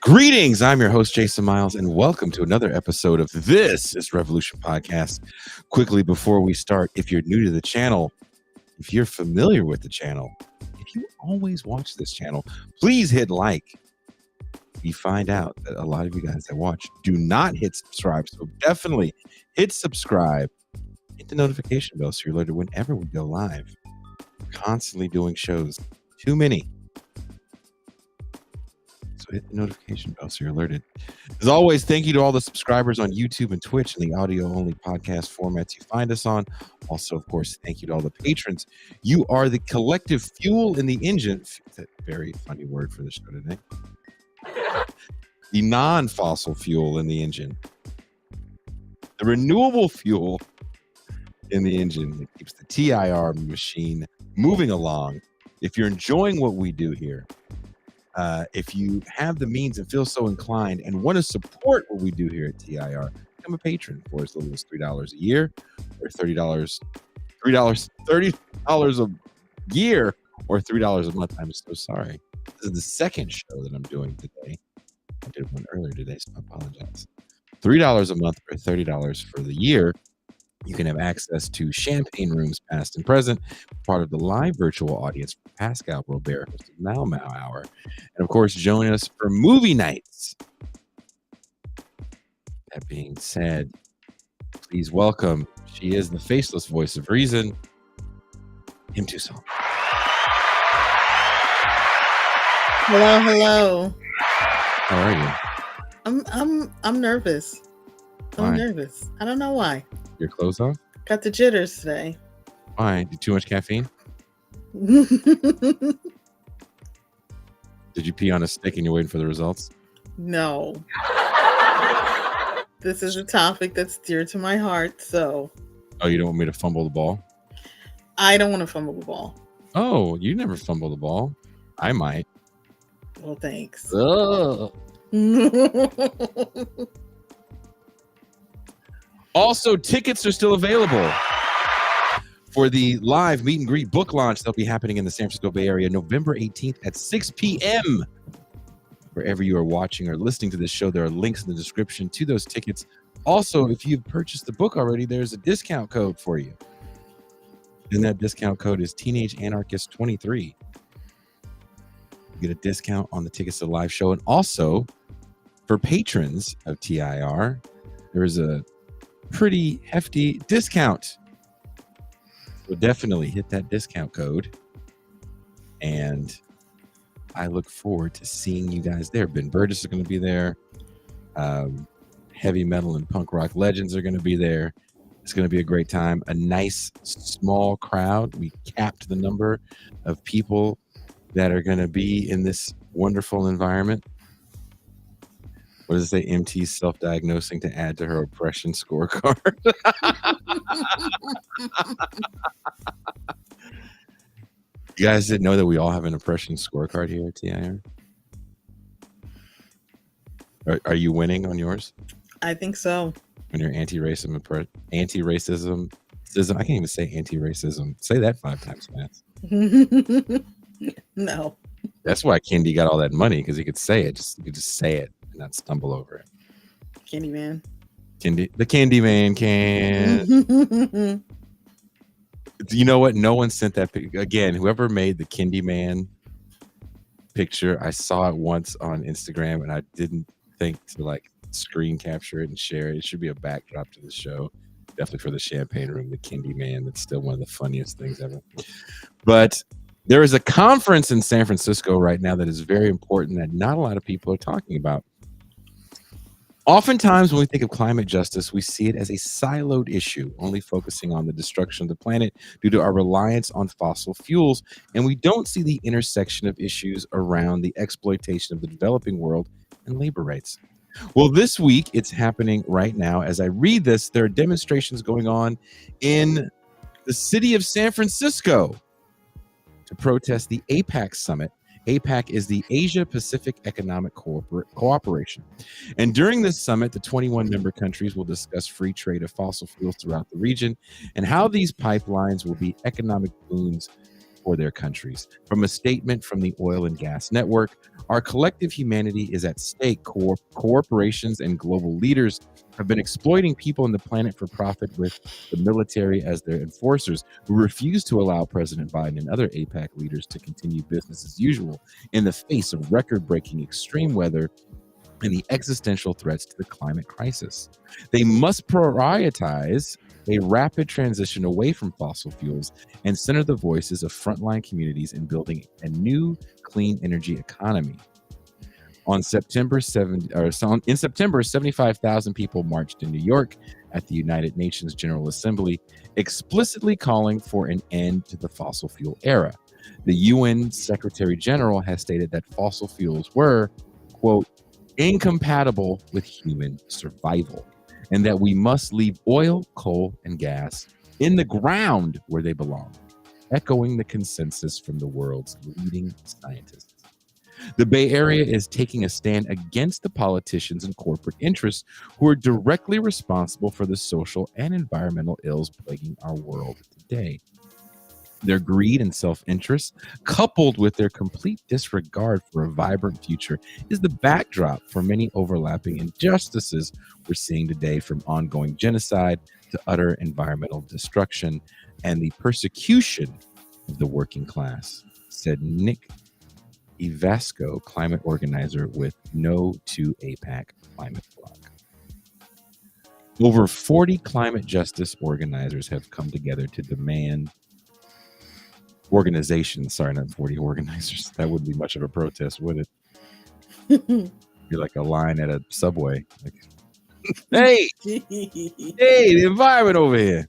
Greetings, I'm your host, Jason Myles, and welcome to another episode of This is Revolution Podcast. Quickly, before we start, if you're new to the channel, if you're familiar with the channel, if you always watch this channel, please hit like. You find out that a lot of you guys that watch do not hit subscribe, so definitely hit subscribe. Hit the notification bell so you're alerted whenever we go live. We're constantly doing shows. Too many. So hit the notification bell so you're alerted. As always, thank you to all the subscribers on YouTube and Twitch and the audio-only podcast formats you find us on. Also, of course, thank you to all the patrons. You are the collective fuel in the engine. That very funny word for the show today. The non-fossil fuel in the engine. The renewable fuel in the engine that keeps the TIR machine moving along. If you're enjoying what we do here, if you have the means and feel so inclined and want to support what we do here at TIR, become a patron for as little as $3 a year or $30 a year or $3 a month. I'm so sorry. This is the second show that I'm doing today. I did one earlier today, so I apologize. $3 a month or $30 for the year. You can have access to champagne rooms past and present, part of the live virtual audience for Pascal Robert, hosted Mau Mau Hour. And of course, join us for movie nights. That being said, please welcome, she is the faceless voice of reason, Him Tucson. Hello, hello. How are you? I'm nervous. I'm nervous. I don't know why. Your clothes on? Got the jitters today. Why? Did too much caffeine? Did you pee on a stick and you're waiting for the results? No. This is a topic that's dear to my heart, so. Oh, you don't want me to fumble the ball? I don't want to fumble the ball. Oh, you never fumble the ball. I might. Well, thanks. Also, tickets are still available for the live meet and greet book launch that'll be happening in the San Francisco Bay Area November 18th at 6 p.m. Wherever you are watching or listening to this show, there are links in the description to those tickets. Also, if you've purchased the book already, there's a discount code for you. And that discount code is Teenage Anarchist 23. You get a discount on the tickets to the live show. And also, for patrons of TIR, there is a pretty hefty discount. So definitely hit that discount code. And I look forward to seeing you guys there. Ben Burgess is going to be there. Heavy metal and punk rock legends are going to be there. It's going to be a great time. A nice small crowd. We capped the number of people that are going to be in this wonderful environment. What does it say? MT's self-diagnosing to add to her oppression scorecard. You guys didn't know that we all have an oppression scorecard here at TIR? Are you winning on yours? I think so. On your anti-racism, I can't even say anti-racism. Say that 5 times fast. No. That's why Kendi got all that money, because he could say it. He could just say it and not stumble over it. Candyman. The Candyman can. You know what? No one sent that picture. Again, whoever made the Candyman picture, I saw it once on Instagram and I didn't think to screen capture it and share it. It should be a backdrop to the show. Definitely for the champagne room, the Candyman. That's still one of the funniest things ever. But there is a conference in San Francisco right now that is very important that not a lot of people are talking about. Oftentimes, when we think of climate justice, we see it as a siloed issue, only focusing on the destruction of the planet due to our reliance on fossil fuels, and we don't see the intersection of issues around the exploitation of the developing world and labor rights. Well, this week, it's happening right now. As I read this, there are demonstrations going on in the city of San Francisco to protest the APEC summit. APEC is the Asia Pacific Economic Cooperation. And during this summit, the 21 member countries will discuss free trade of fossil fuels throughout the region and how these pipelines will be economic boons for their countries. From a statement from the Oil and Gas Network, Our collective humanity is at stake. Corporations and global leaders have been exploiting people and the planet for profit, with the military as their enforcers, who refuse to allow President Biden and other APEC leaders to continue business as usual in the face of record-breaking extreme weather and the existential threats to the climate crisis. They must prioritize a rapid transition away from fossil fuels and center the voices of frontline communities in building a new clean energy economy. In September, 75,000 people marched in New York at the United Nations General Assembly, explicitly calling for an end to the fossil fuel era. The UN Secretary General has stated that fossil fuels were, quote, incompatible with human survival, and that we must leave oil, coal, and gas in the ground where they belong, echoing the consensus from the world's leading scientists. The Bay Area is taking a stand against the politicians and corporate interests who are directly responsible for the social and environmental ills plaguing our world today. Their greed and self-interest, coupled with their complete disregard for a vibrant future, is the backdrop for many overlapping injustices we're seeing today, from ongoing genocide to utter environmental destruction and the persecution of the working class, said Nick Ivasco, climate organizer with No to APEC Climate Blog. Over 40 climate justice organizers have come together to demand organizations, sorry, not 40 organizers. That wouldn't be much of a protest, would it? Be like a line at a subway. Like, hey, the environment over here.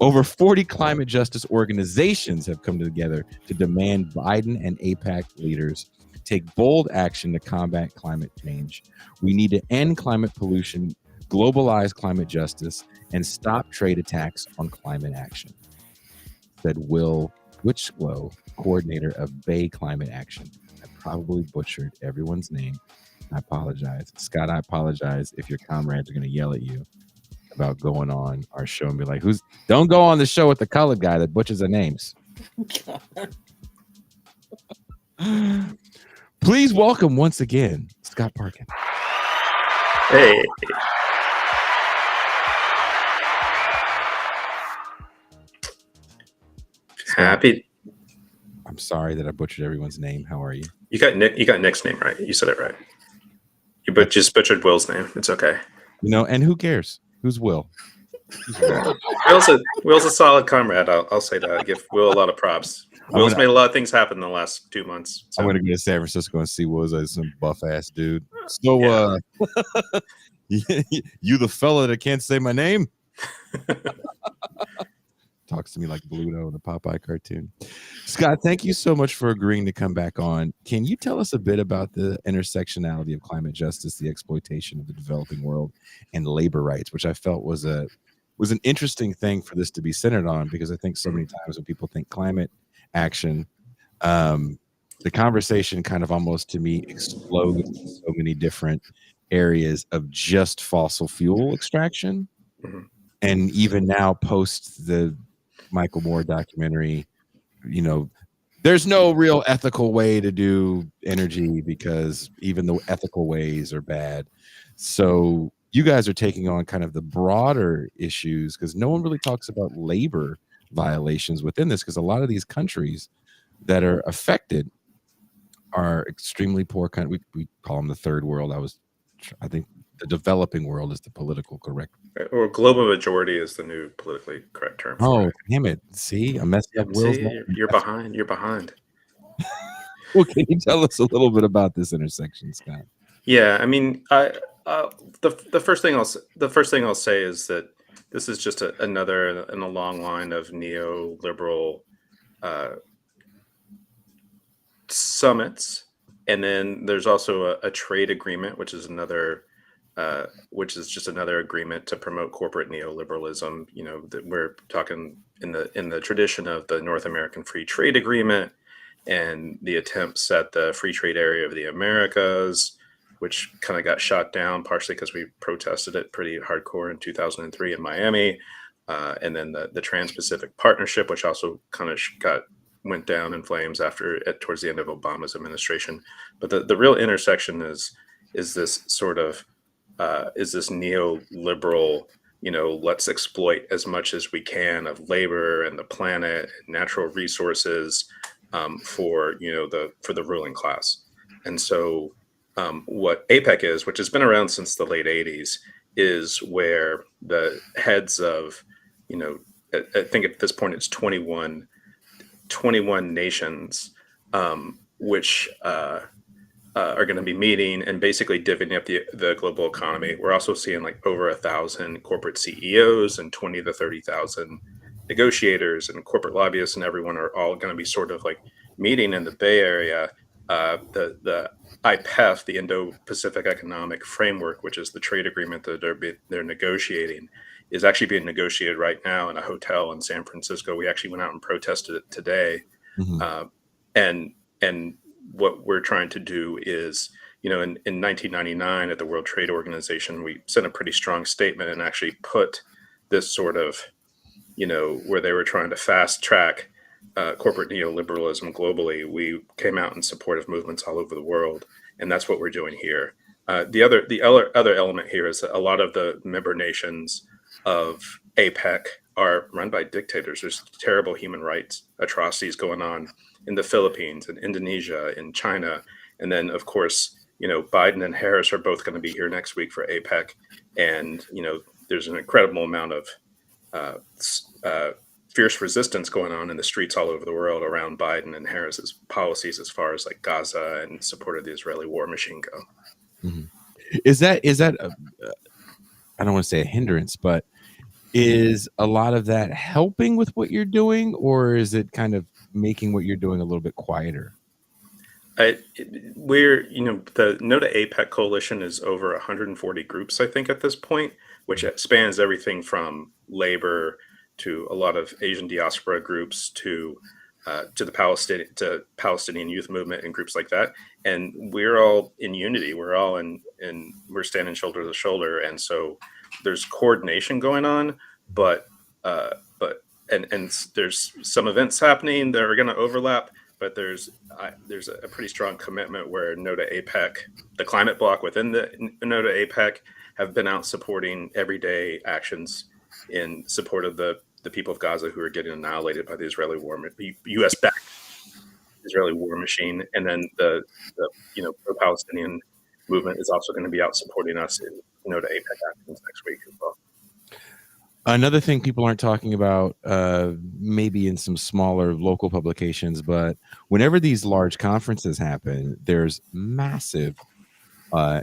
Over 40 climate justice organizations have come together to demand Biden and APEC leaders take bold action to combat climate change. We need to end climate pollution, globalize climate justice, and stop trade attacks on climate action, said Will Witchglow, coordinator of Bay Climate Action. I probably butchered everyone's name. I apologize. Scott, I apologize if your comrades are going to yell at you about going on our show and be like, don't go on the show with the colored guy that butchers their names. Please welcome once again, Scott Parkin. Hey. Happy. I'm sorry that I butchered everyone's name. How are you? You got Nick's name right. You said it right. You just butchered Will's name. It's okay. And who cares? Who's Will? Will's a solid comrade. I'll say that. I give Will a lot of props. Will's made a lot of things happen in the last 2 months. So. I'm going to go to San Francisco and see Will's like some buff ass dude. So, you the fella that can't say my name? Talks to me like Bluto in the Popeye cartoon. Scott, thank you so much for agreeing to come back on. Can you tell us a bit about the intersectionality of climate justice, the exploitation of the developing world, and labor rights, which I felt was an interesting thing for this to be centered on, because I think so many times when people think climate action, the conversation kind of almost to me explodes in so many different areas of just fossil fuel extraction. Mm-hmm. And even now, post the Michael Moore documentary, there's no real ethical way to do energy because even the ethical ways are bad. So you guys are taking on kind of the broader issues, because no one really talks about labor violations within this, because a lot of these countries that are affected are extremely poor countries. We call them the third world. I think the developing world is the political correct. Or global majority is the new politically correct term. Oh, damn it. See, I'm messing up Will's name. You're behind. Well, can you tell us a little bit about this intersection, Scott? Yeah, I mean, the first thing I'll say is that this is just another in a long line of neoliberal summits, and then there's also a trade agreement, which is just another agreement to promote corporate neoliberalism. That we're talking in the tradition of the North American Free Trade Agreement and the attempts at the free trade area of the Americas, which kind of got shot down partially because we protested it pretty hardcore in 2003 in Miami, and then the Trans-Pacific Partnership, which also kind of got went down in flames towards the end of Obama's administration. But the real intersection is this sort of is this neoliberal, let's exploit as much as we can of labor and the planet and natural resources for the ruling class. And so what APEC is, which has been around since the late 80s, is where the heads of, I think at this point it's 21 nations, which are going to be meeting and basically divvying up the global economy. We're also seeing like over 1,000 corporate CEOs and 20 to 30,000 negotiators and corporate lobbyists, and everyone are all going to be sort of like meeting in the Bay Area. The IPEF, the Indo-Pacific Economic Framework, which is the trade agreement that they're negotiating, is actually being negotiated right now in a hotel in San Francisco. We actually went out and protested it today. Mm-hmm. And what we're trying to do is, in 1999 at the World Trade Organization, we sent a pretty strong statement and actually put this sort of, where they were trying to fast track corporate neoliberalism globally. We came out in support of movements all over the world, and that's what we're doing here. The other element here is that a lot of the member nations of APEC are run by dictators. There's terrible human rights atrocities going on in the Philippines, in Indonesia, in China. And then, of course, Biden and Harris are both going to be here next week for APEC. And, there's an incredible amount of fierce resistance going on in the streets all over the world around Biden and Harris's policies as far as like Gaza and support of the Israeli war machine go. Mm-hmm. Is that I don't want to say a hindrance, but is a lot of that helping with what you're doing, or is it kind of making what you're doing a little bit quieter? The No to APEC coalition is over 140 groups, I think, at this point, which spans everything from labor to a lot of Asian diaspora groups to the Palestinian youth movement and groups like that. And we're all in unity. We're all we're standing shoulder to shoulder. And so there's coordination going on, but there's some events happening that are going to overlap, but there's a pretty strong commitment where No to APEC, the climate bloc within the No to APEC, have been out supporting everyday actions in support of the people of Gaza who are getting annihilated by the Israeli U.S.-backed Israeli war machine. And then the pro-Palestinian movement is also going to be out supporting us in No to APEC actions next week as well. Another thing people aren't talking about, maybe in some smaller local publications, but whenever these large conferences happen, there's massive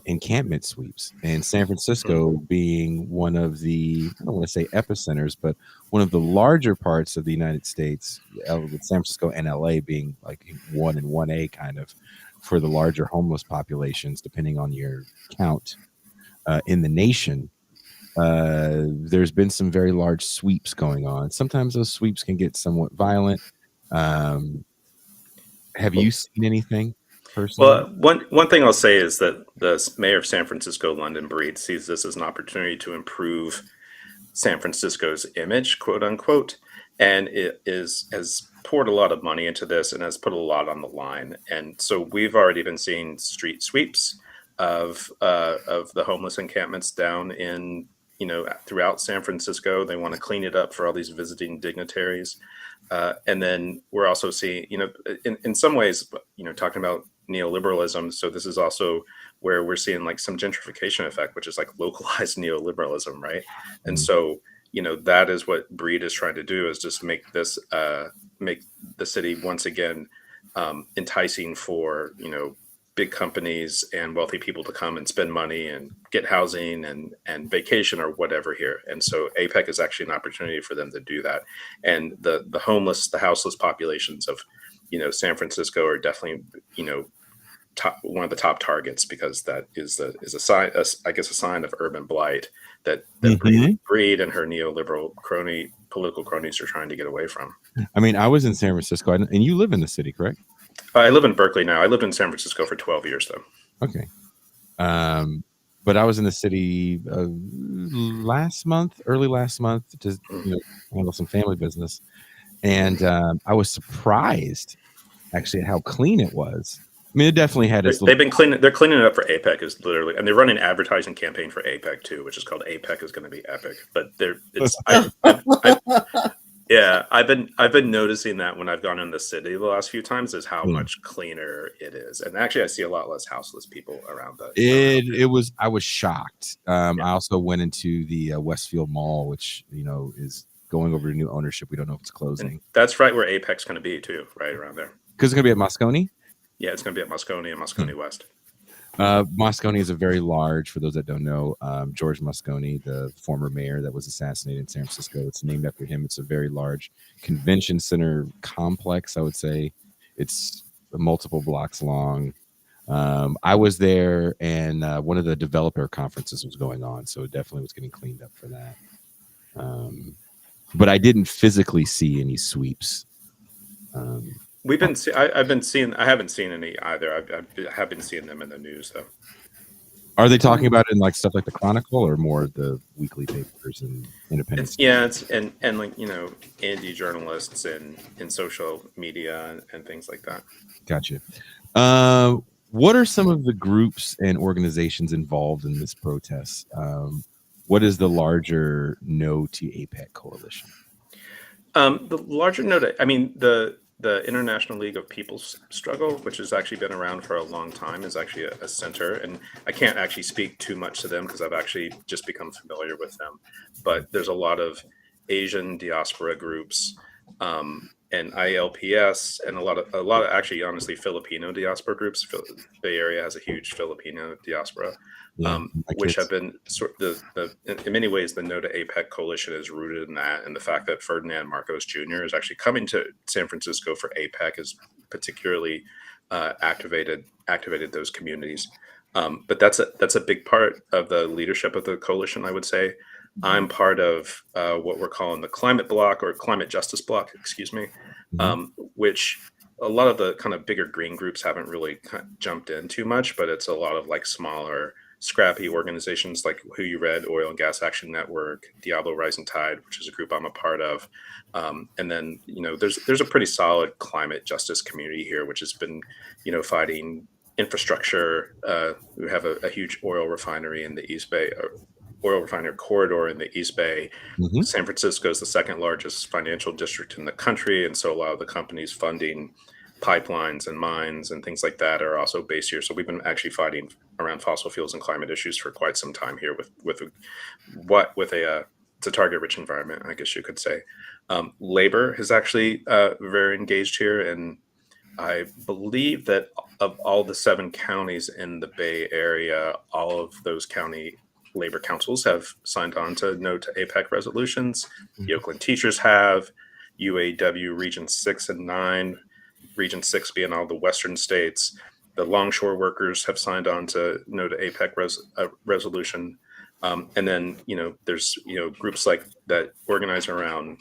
encampment sweeps, and San Francisco being one of the, I don't want to say epicenters, but one of the larger parts of the United States, with San Francisco and LA being like 1 and 1A kind of for the larger homeless populations, depending on your count in the nation. There's been some very large sweeps going on. Sometimes those sweeps can get somewhat violent. Have you seen anything personally? Well, one thing I'll say is that the mayor of San Francisco, London Breed, sees this as an opportunity to improve San Francisco's image, quote unquote, and has poured a lot of money into this and has put a lot on the line. And so we've already been seeing street sweeps of the homeless encampments down in throughout San Francisco. They want to clean it up for all these visiting dignitaries. And then we're also seeing, in some ways, talking about neoliberalism. So this is also where we're seeing like some gentrification effect, which is like localized neoliberalism, right? And so, that is what Breed is trying to do, is just make make the city once again enticing for, big companies and wealthy people to come and spend money and get housing and vacation or whatever here. And so APEC is actually an opportunity for them to do that. And the houseless populations of, San Francisco are definitely, one of the top targets, because that is a sign, I guess, a sign of urban blight that Breed and her neoliberal political cronies are trying to get away from. I mean, I was in San Francisco, and you live in the city, correct? I live in Berkeley now. I lived in San Francisco for 12 years, though. Okay. But I was in the city early last month, to handle some family business. And I was surprised actually at how clean it was. I mean, it definitely had its They've been cleaning. They're cleaning it up for APEC, is literally, and they're running an advertising campaign for APEC too, which is called APEC is going to be epic. But yeah, I've been noticing that when I've gone in the city the last few times, is how much cleaner it is, and actually I see a lot less houseless people around the. It was. I was shocked. I also went into the Westfield Mall, which is going over to new ownership. We don't know if it's closing. And that's right where APEC's going to be too, right around there. Because it's going to be at Moscone. Yeah, it's going to be at Moscone and Moscone West. Moscone is a very large, for those that don't know, George Moscone, the former mayor that was assassinated in San Francisco. It's named after him. It's a very large convention center complex, I would say. It's multiple blocks long. I was there, and one of the developer conferences was going on, so it definitely was getting cleaned up for that. But I didn't physically see any sweeps. I've been seeing. I haven't seen any either. I have been seeing them in the news though. Are they talking about it in like stuff like the Chronicle, or more of the weekly papers and independent? It's and like indie journalists and in social media and things like that. Gotcha. What are some of the groups and organizations involved in this protest? What is the larger No to APEC coalition? The larger No to, I mean, the International League of People's Struggle, which has actually been around for a long time, is actually a center. And I can't actually speak too much to them because I've actually just become familiar with them. But there's a lot of Asian diaspora groups, and ILPS, and a lot of actually, honestly, Filipino diaspora groups. The Bay Area has a huge Filipino diaspora, which have been in many ways, the No to APEC coalition is rooted in that, and the fact that Ferdinand Marcos Jr. is actually coming to San Francisco for APEC has particularly activated those communities. But that's a big part of the leadership of the coalition, I would say. I'm part of what we're calling the climate block, or climate justice block, excuse me, which a lot of the kind of bigger green groups haven't really jumped in too much, but it's a lot of like smaller, scrappy organizations like Who You Read, Oil and Gas Action Network, Diablo Rising Tide, which is a group I'm a part of. And then, there's a pretty solid climate justice community here, which has been, fighting infrastructure. We have a huge oil refinery in the East Bay, oil refinery corridor in the East Bay. San Francisco is the second largest financial district in the country, and so a lot of the companies funding pipelines and mines and things like that are also based here. So we've been actually fighting around fossil fuels and climate issues for quite some time here with a to target rich environment, I guess you could say. Labor is actually very engaged here, and I believe that of all the 7 counties in the Bay Area, all of those county labor councils have signed on to No to APEC resolutions. The Oakland teachers have, UAW Region 6 and 9, Region 6 being all the western states. The longshore workers have signed on to No to APEC resolution. And then, there's, groups like that organize around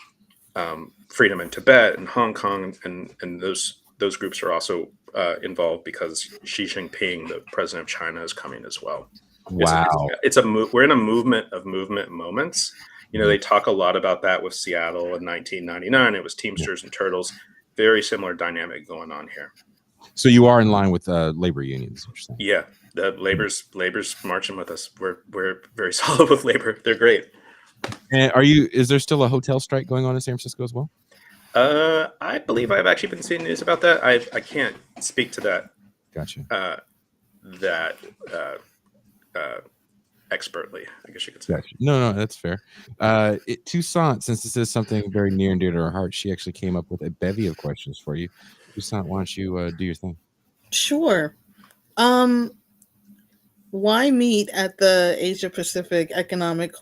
freedom in Tibet and Hong Kong, and those groups are also involved because Xi Jinping, the president of China, is coming as well. Wow. We're in a movement of movement moments. They talk a lot about that with Seattle in 1999. It was Teamsters and Turtles. Very similar dynamic going on here. So you are in line with labor unions. Yeah, the labor's marching with us. We're very solid with labor. They're great. And is there still a hotel strike going on in San Francisco as well? I believe I've actually been seeing news about that. I can't speak to that. Gotcha. Expertly, I guess you could say. Gotcha. No, that's fair. Toussaint, since this is something very near and dear to our heart, she actually came up with a bevy of questions for you. Toussaint, why don't you do your thing? Sure. Why meet at the Asia Pacific Economic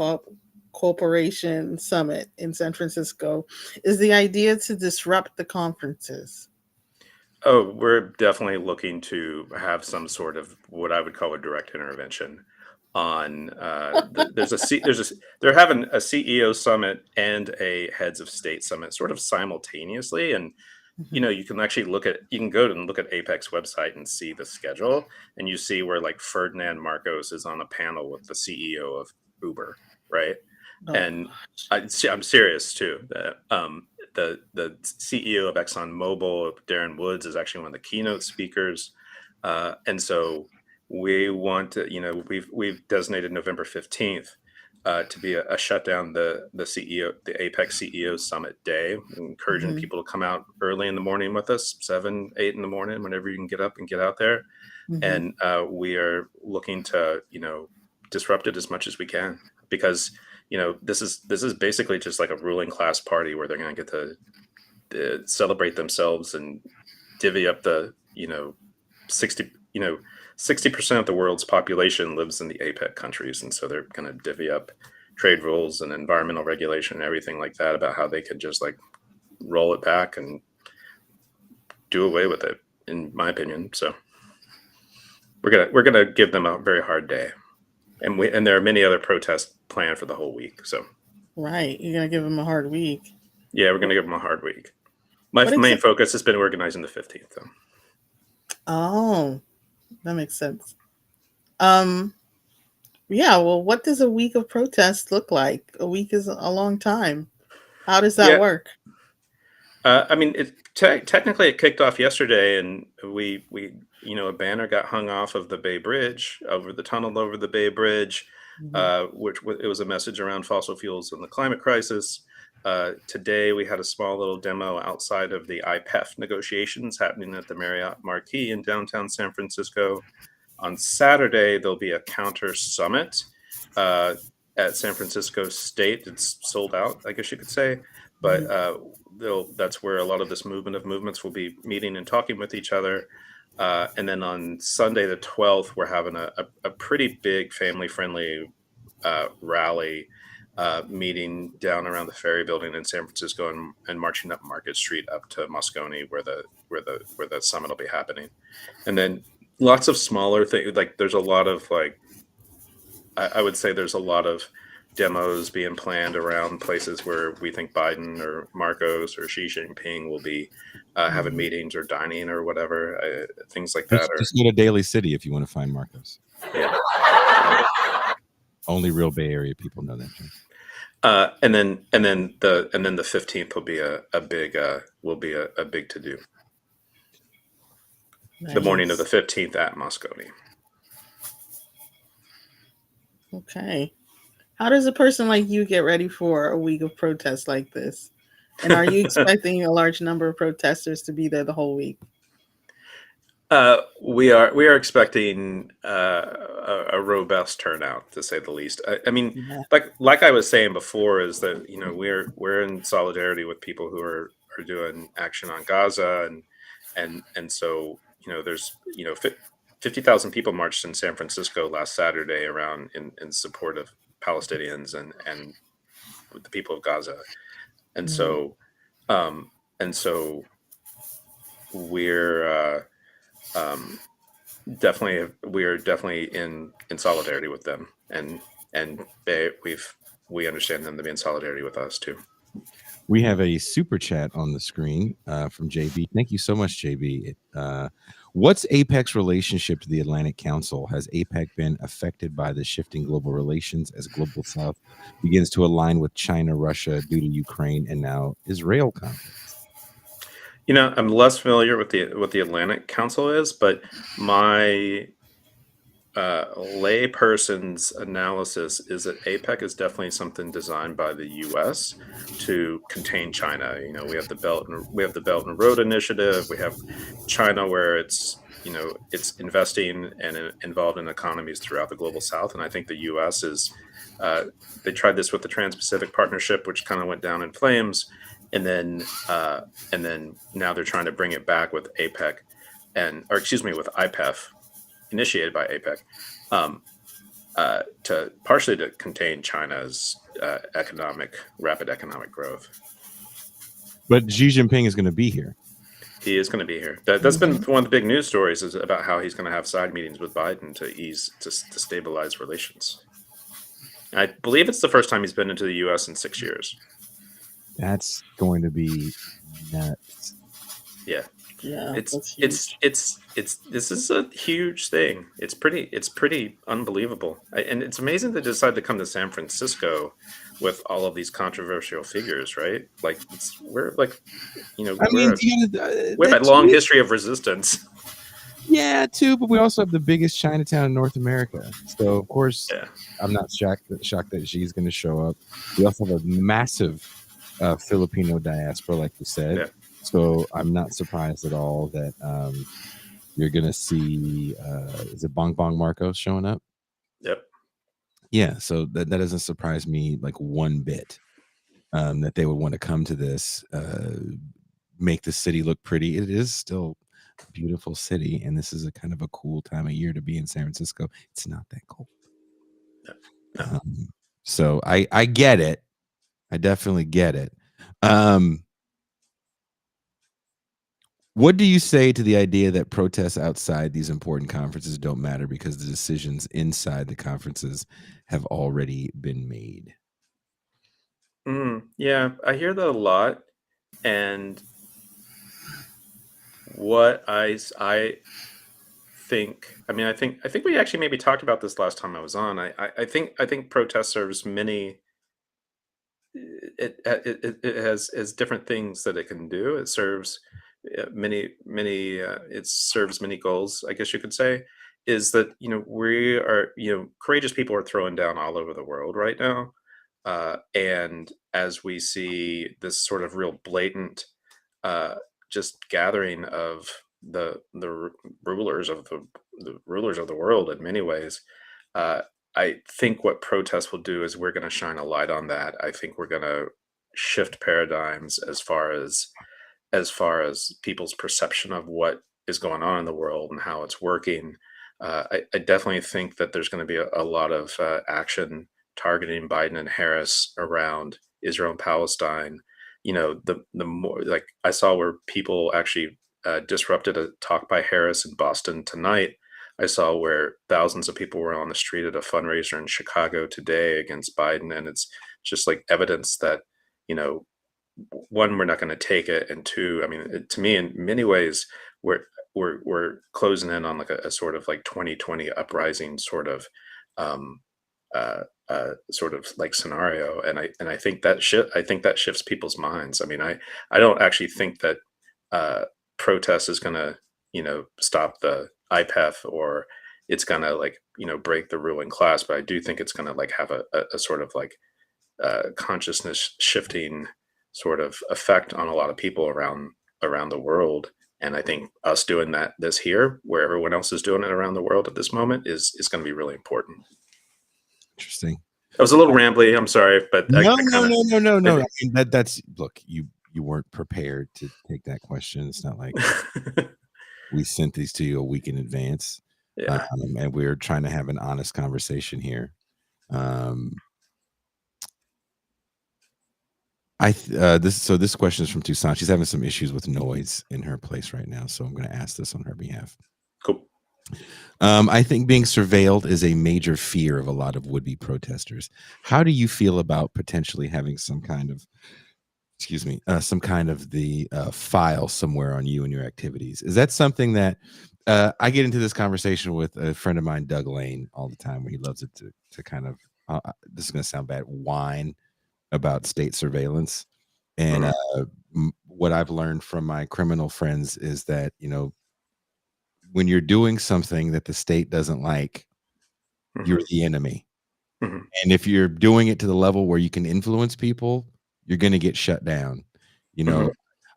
Cooperation Summit in San Francisco? Is the idea to disrupt the conferences? Oh, we're definitely looking to have some sort of what I would call a direct intervention on. They're having a CEO summit and a heads of state summit sort of simultaneously, and you can actually you can go and look at APEC's website and see the schedule, and you see where like Ferdinand Marcos is on a panel with the CEO of Uber, right? And I'm serious too. the CEO of ExxonMobil, Darren Woods, is actually one of the keynote speakers, and so we want to, we've designated November 15th to be a shutdown the APEC CEO Summit Day, encouraging Mhm. people to come out early in the morning with us, 7, 8 in the morning, whenever you can get up and get out there, Mhm. and we are looking to disrupt it as much as we can, because this is basically just like a ruling class party where they're going to get to celebrate themselves and divvy up the 60 60% of the world's population lives in the APEC countries, and so they're going to divvy up trade rules and environmental regulation and everything like that about how they could just like roll it back and do away with it, in my opinion. So we're gonna give them a very hard day, and there are many other protests planned for the whole week. So Right. You're gonna give them a hard week. yeah, we're gonna give them a hard week. My What main exactly? focus has been organizing the 15th, though. Oh, that makes sense. Um, yeah, well, what does a week of protest look like? A week is a long time. How does that Yeah, work? I mean, technically it kicked off yesterday, and we a banner got hung off of the Bay Bridge, over the tunnel over the Bay Bridge, Mhm. it was a message around fossil fuels and the climate crisis. Today we had a small little demo outside of the IPEF negotiations happening at the Marriott Marquis in downtown San Francisco. On Saturday there'll be a counter summit uh, at San Francisco State. It's sold out, I guess you could say, but Mhm. that's where a lot of this movement of movements will be meeting and talking with each other. And then on Sunday the 12th, we're having a pretty big family-friendly rally meeting down around the Ferry Building in San Francisco, and marching up Market Street up to Moscone, where the summit will be happening. And then lots of smaller things. Like there's a lot of like I would say there's a lot of demos being planned around places where we think Biden or Marcos or Xi Jinping will be having Mhm. meetings or dining or whatever. Things like that Just go to Daly City if you want to find Marcos. yeah. Only real Bay Area people know that term. And then the 15th will be a big to do. The morning of the Nice. 15th at Moscone. Okay. How does a person like you get ready for a week of protests like this? And are you expecting a large number of protesters to be there the whole week? We are expecting a robust turnout, to say the least. I mean, Yeah. like I was saying before, is that we're in solidarity with people who are doing action on Gaza, and so there's 50,000 people marched in San Francisco last Saturday around in support of Palestinians and with the people of Gaza, and Mhm. so um, and so we're definitely we are definitely in solidarity with them, and we understand them to be in solidarity with us too. We have a super chat on the screen from JB. Thank you so much, JB. What's APEC's relationship to the Atlantic Council? Has APEC been affected by the shifting global relations as Global South begins to align with China, Russia due to Ukraine, and now Israel conflict? I'm less familiar with the Atlantic Council is, but my layperson's analysis is that APEC is definitely something designed by the U.S. to contain China. We have the Belt and Road Initiative. We have China, where it's investing and involved in economies throughout the global South. And I think the U.S. is they tried this with the Trans-Pacific Partnership, which kind of went down in flames, and then now they're trying to bring it back with APEC with IPEF, initiated by APEC, um, to partially to contain China's rapid economic growth. But Xi Jinping is going to be here. He is going to be here. That's been one of the big news stories, is about how he's going to have side meetings with Biden to stabilize relations. I believe it's the first time he's been into the U.S. in 6 years. That's going to be nuts. Yeah. Yeah, It's that's huge. this is a huge thing. It's pretty unbelievable. And it's amazing they decided to come to San Francisco with all of these controversial figures, right? Like we're like, I mean, we have a long history of resistance. yeah, too, but we also have the biggest Chinatown in North America. So of course, Yeah. I'm not shocked that she's going to show up. We also have a massive Filipino diaspora, like you said. Yeah. So I'm not surprised at all that you're going to see is it Bong Bong Marcos showing up? Yep. Yeah, so that doesn't surprise me like one bit. That they would want to come to this, make the city look pretty. It is still a beautiful city, and this is a kind of a cool time of year to be in San Francisco. It's not that cold. No. So I get it. I definitely get it. What do you say to the idea that protests outside these important conferences don't matter because the decisions inside the conferences have already been made? Yeah, I hear that a lot, and what I think, I think we actually maybe talked about this last time I was on. I think protest serves many. It has different things that it can do. It serves many. It serves many goals, I guess you could say. Is that we are courageous people are throwing down all over the world right now, and as we see this sort of real blatant uh, just gathering of the rulers of the rulers of the world in many ways. Uh, I think what protests will do is we're going to shine a light on that. I think we're going to shift paradigms as far as people's perception of what is going on in the world and how it's working. I definitely think that there's going to be a lot of action targeting Biden and Harris around Israel and Palestine. The more, like, I saw where people actually disrupted a talk by Harris in Boston tonight. I saw where thousands of people were on the street at a fundraiser in Chicago today against Biden, and it's just like evidence that you know one, we're not going to take it, and two, I mean, to me, in many ways, we're we're closing in on like a sort of like 2020 uprising um, sort of like scenario, and I think that shifts people's minds. I mean, I don't actually think that uh, protest is going to stop the IPEF, or it's going to like break the ruling class, but I do think it's going to like have a sort of like consciousness shifting sort of effect on a lot of people around the world. And I think us doing this here, where everyone else is doing it around the world at this moment, is going to be really important. Interesting. I was a little rambly. I'm sorry, but No. I I mean, that's look. You weren't prepared to take that question. It's not like we sent these to you a week in advance, yeah. and we're trying to have an honest conversation here. This question is from Tucson. She's having some issues with noise in her place right now, so I'm going to ask this on her behalf. Cool. I think being surveilled is a major fear of a lot of would-be protesters. How do you feel about potentially having some kind of the file somewhere on you and your activities? Is that something that I get into this conversation with a friend of mine, Doug Lane, all the time, where he loves it to kind of this is going to sound bad, whine about state surveillance. And what I've learned from my criminal friends is that when you're doing something that the state doesn't like, you're the enemy. And if you're doing it to the level where you can influence people, you're going to get shut down.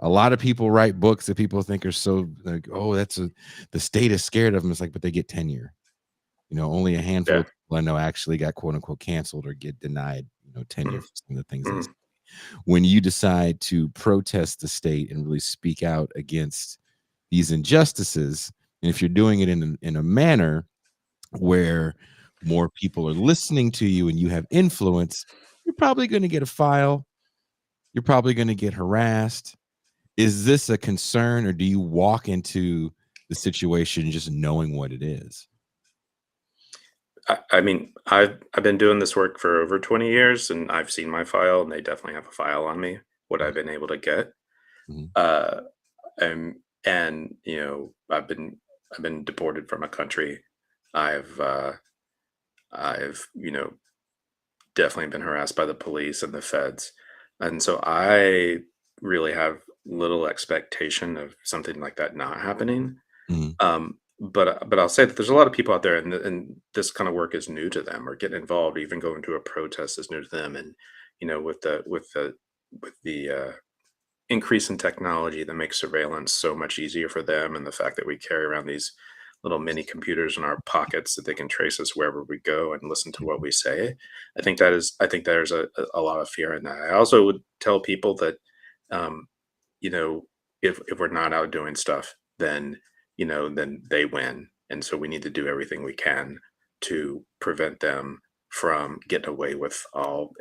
A lot of people write books that people think are so like, oh, the state is scared of them. It's like, but they get tenure. Only a handful Yeah. of people I know actually got quote unquote canceled or get denied, tenure for some of the things they say. When you decide to protest the state and really speak out against these injustices, and if you're doing it in a manner where more people are listening to you and you have influence, you're probably going to get a file. You're probably going to get harassed. Is this a concern, or do you walk into the situation just knowing what it is? I mean, I've been doing this work for over 20 years, and I've seen my file, and they definitely have a file on me, what I've been able to get. Mhm. And And I've been deported from a country. I've definitely been harassed by the police and the feds, and so I really have little expectation of something like that not happening. Mhm. But I'll say that there's a lot of people out there, and this kind of work is new to them, or getting involved, even going to a protest is new to them. And with the increase in technology that makes surveillance so much easier for them, and the fact that we carry around these little mini computers in our pockets that they can trace us wherever we go and listen to what we say. I think there's a lot of fear in that. I also would tell people that, um, you know, if we're not out doing stuff, then they win. And so we need to do everything we can to prevent them from getting away with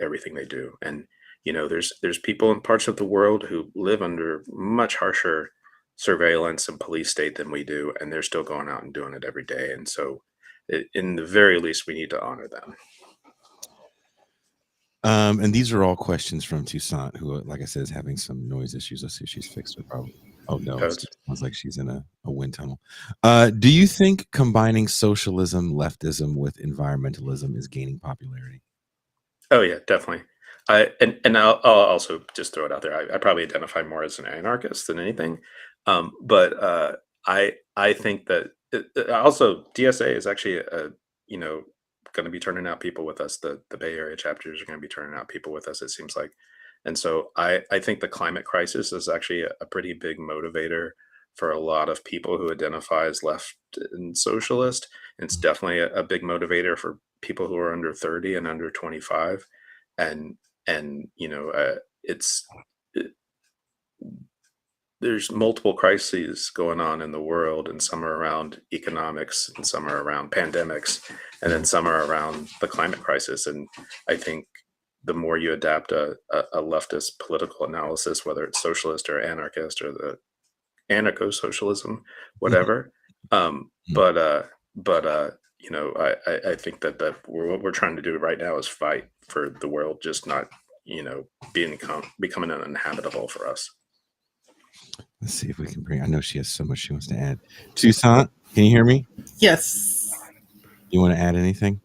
everything they do. And there's people in parts of the world who live under much harsher surveillance and police state than we do, and they're still going out and doing it every day. And so, in the very least, we need to honor them. And these are all questions from Toussaint, who, like I said, is having some noise issues. Let's see if she's fixed her problem. Oh no, it sounds like she's in a wind tunnel. Do you think combining socialism, leftism with environmentalism is gaining popularity? Oh yeah, definitely. I'll also just throw it out there. I probably identify more as an anarchist than anything, but I think that also DSA is actually going to be turning out people with us. The Bay Area chapters are going to be turning out people with us, it seems like. And so I think the climate crisis is actually a pretty big motivator for a lot of people who identify as left and socialist. It's definitely a big motivator for people who are under 30 and under 25. And there's multiple crises going on in the world, and some are around economics, and some are around pandemics, and then some are around the climate crisis. And I think the more you adapt a leftist political analysis, whether it's socialist or anarchist or the anarcho-socialism, whatever, but I think that what we're trying to do right now is fight for the world just not becoming uninhabitable for us. Let's see if we can bring. I know she has so much she wants to add. Toussaint, can you hear me? Yes. You want to add anything?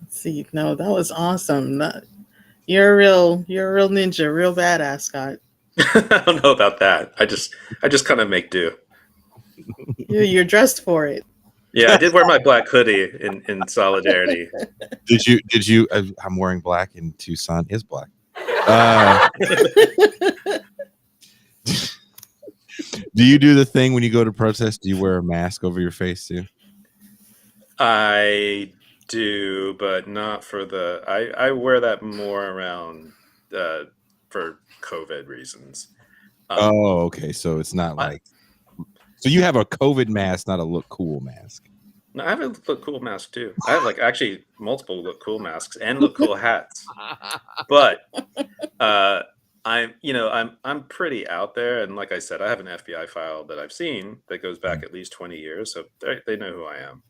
Let's see, no, that was awesome. You're a real ninja, real badass, Scott. I don't know about that. I just kind of make do. You're dressed for it. Yeah, I did wear my black hoodie in solidarity. Did you? I'm wearing black, and Toussaint is black. Do you do the thing when you go to protest? Do you wear a mask over your face too? I do, but not for I wear that more around for COVID reasons. Okay. So it's not like. So you have a COVID mask, not a look cool mask. No, I have a look cool mask too. I have actually multiple look cool masks and look cool hats. But I'm pretty out there, and like I said, I have an FBI file that I've seen that goes back at least 20 years, so they know who I am.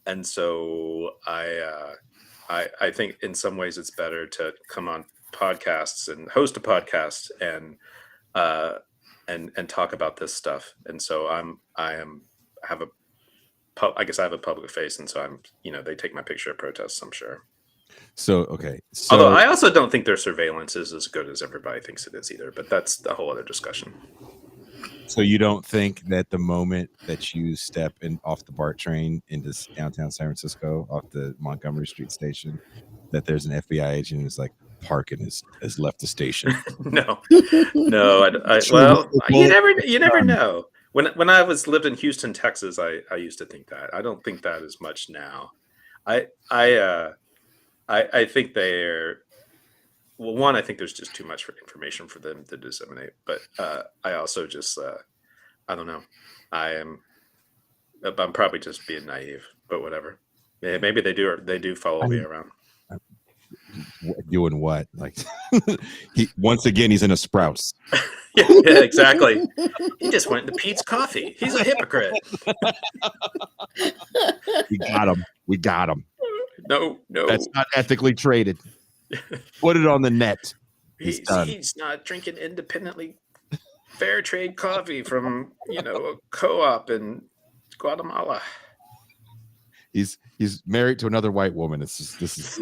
And so I think in some ways it's better to come on podcasts and host a podcast and talk about this stuff. And so I guess I have a public face, and so they take my picture at protests, I'm sure. So okay. Although I also don't think their surveillance is as good as everybody thinks it is either, but that's a whole other discussion. So you don't think that the moment that you step off the BART train into downtown San Francisco, off the Montgomery Street station, that there's an FBI agent who's like, Parkin has left the station? No. Well, you never know. When I lived in Houston, Texas, I used to think that. I don't think that as much now. I think they're one. I think there's just too much information for them to disseminate. But I also just I don't know. I'm probably just being naive, but whatever. Yeah, maybe they do follow me around. Doing what? Like once again, he's in a Sprouts. yeah, exactly. He just went into Pete's Coffee. He's a hypocrite. We got him. No. That's not ethically traded. Put it on the net. He's not drinking independently fair trade coffee from, a co-op in Guatemala. He's married to another white woman. It's just, this is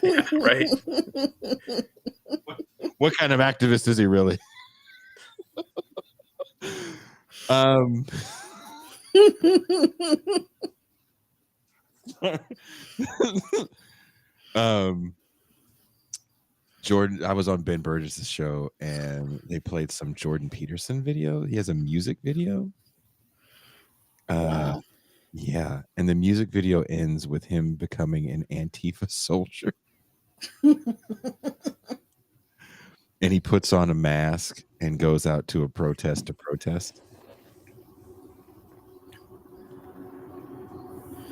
Yeah, right. what kind of activist is he really? Jordan, I was on Ben Burgess' show and they played some Jordan Peterson video. He has a music video. Wow. Yeah, and the music video ends with him becoming an Antifa soldier. And he puts on a mask and goes out to a protest to protest.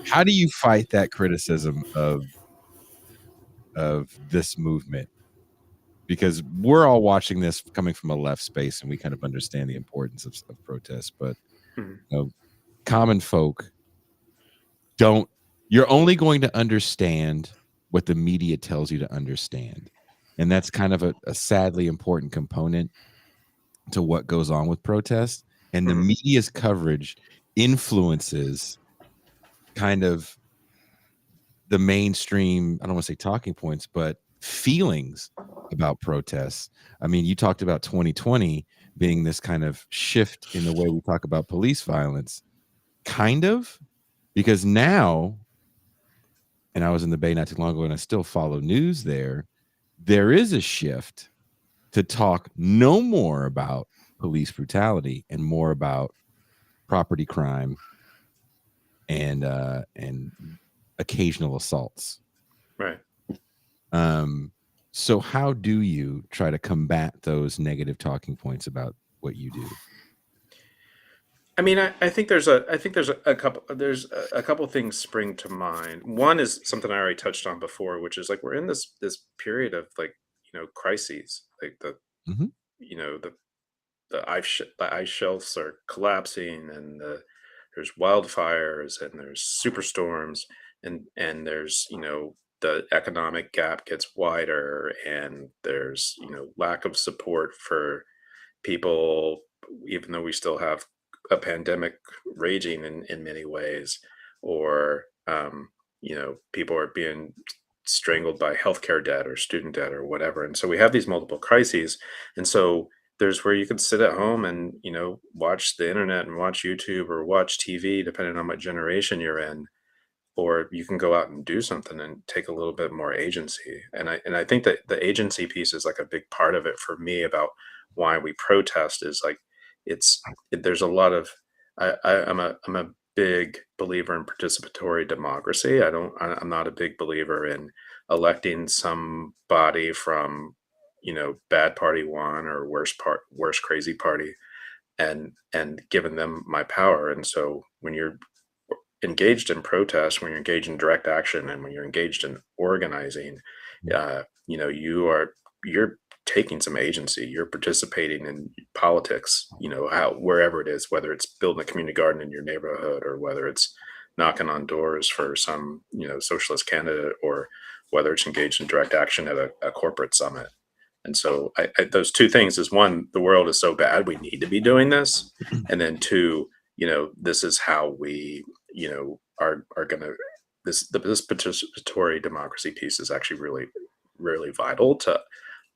How do you fight that criticism of this movement? Because we're all watching this coming from a left space and we kind of understand the importance of protests, but common folk don't. You're only going to understand what the media tells you to understand. And that's kind of a sadly important component to what goes on with protests. And the media's coverage influences kind of the mainstream, I don't want to say talking points, but feelings about protests. I mean, you talked about 2020 being this kind of shift in the way we talk about police violence, kind of, because now, and I was in the Bay not too long ago and I still follow news there is a shift to talk no more about police brutality and more about property crime and occasional assaults. Right. So how do you try to combat those negative talking points about what you do? I mean, I think there's a couple things spring to mind. One is something I already touched on before, which is like we're in this period of like crises, like the the ice shelves are collapsing, and there's wildfires, and there's superstorms, and there's the economic gap gets wider, and there's lack of support for people, even though we still have a pandemic raging in many ways, or people are being strangled by healthcare debt or student debt or whatever. And so we have these multiple crises. And so there's where you can sit at home and watch the internet and watch YouTube or watch TV, depending on what generation you're in, or you can go out and do something and take a little bit more agency. And I think that the agency piece is like a big part of it for me about why we protest. Is like there's a lot of I'm a big believer in participatory democracy. I'm not a big believer in electing somebody from bad party one or worst crazy party and giving them my power. And so when you're engaged in protest, when you're engaged in direct action, and when you're engaged in organizing, you're taking some agency. You're participating in politics, wherever it is, whether it's building a community garden in your neighborhood, or whether it's knocking on doors for some socialist candidate, or whether it's engaged in direct action at a corporate summit. And so those two things is, one, the world is so bad, we need to be doing this. And then two, this is how we, are going to, this participatory democracy piece is actually really, really vital to